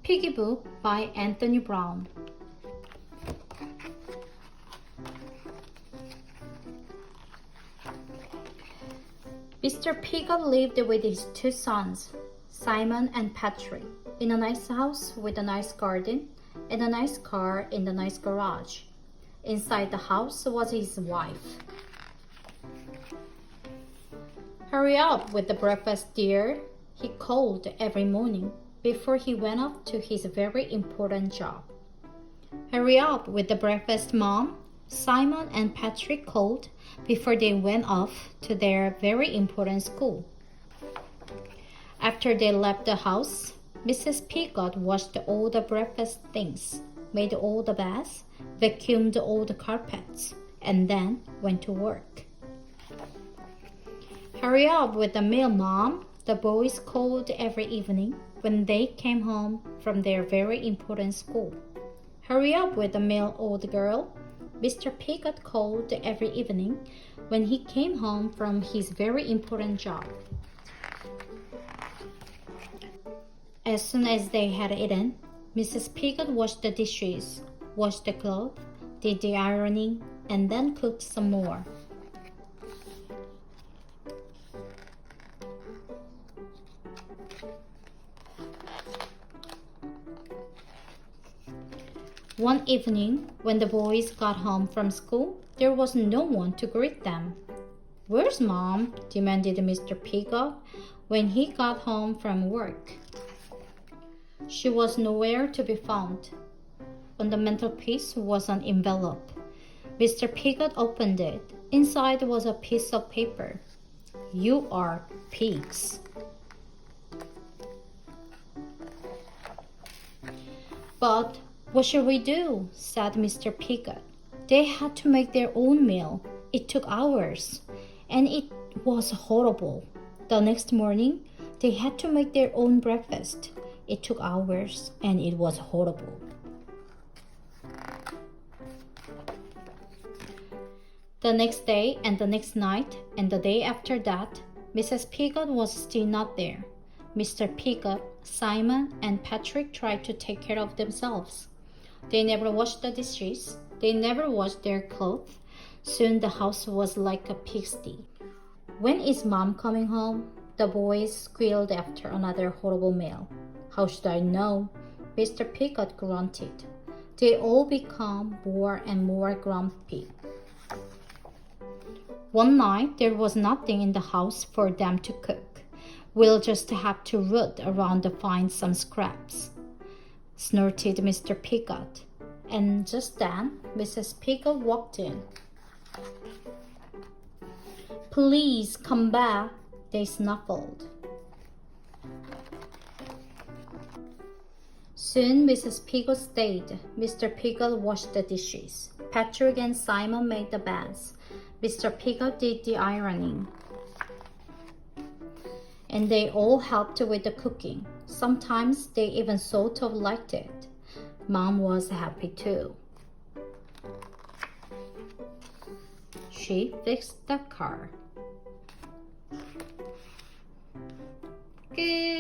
Piggy book by Anthony Browne. Mr. Piggy lived with his two sons, Simon and Patrick, in a nice house with a nice garden and a nice car in the nice garage. Inside the house was his wife. "Hurry up with the breakfast, dear," he called every morning before he went off to his very important job. "Hurry up with the breakfast, Mom," Simon and Patrick called before they went off to their very important school. After they left the house, Mrs. Piggy washed all the breakfast things, made all the beds, vacuumed all the carpets, and then went to work. "Hurry up with the meal, Mom," the boys called every evening when they came home from their very important school. "Hurry up with the meal, old girl," Mr. Piggy called every evening when he came home from his very important job. As soon as they had eaten, Mrs. Piggy washed the dishes, washed the clothes, did the ironing, and then cooked some more. One evening, when the boys got home from school, there was no one to greet them. "Where's Mom?" demanded Mr. Piggy when he got home from work. She was nowhere to be found. On the mantelpiece was an envelope. Mr. Piggy opened it. Inside was a piece of paper. "You are pigs." "But what shall we do?" said Mr. Piggy. They had to make their own meal. It took hours, and it was horrible. The next morning, they had to make their own breakfast. It took hours, and it was horrible. The next day, and the next night, and the day after that, Mrs. Piggy was still not there. Mr. Piggy, Simon, and Patrick tried to take care of themselves. They never washed the dishes. They never washed their clothes. Soon the house was like a pigsty. "When is Mom coming home?" the boys squealed after another horrible meal. "How should I know?" Mr. Piggy grunted. They all became more and more grumpy. One night there was nothing in the house for them to cook. "We'll just have to root around to find some scraps," snorted Mr. Piggy. And just then, Mrs. Piggy walked in. "Please come back," they snuffled. Soon Mrs. Piggy stayed. Mr. Piggy washed the dishes. Patrick and Simon made the beds. Mr. Piggy did the ironing. And they all helped with the cooking. Sometimes they even sort of liked it. Mom was happy too. She fixed the car. Good.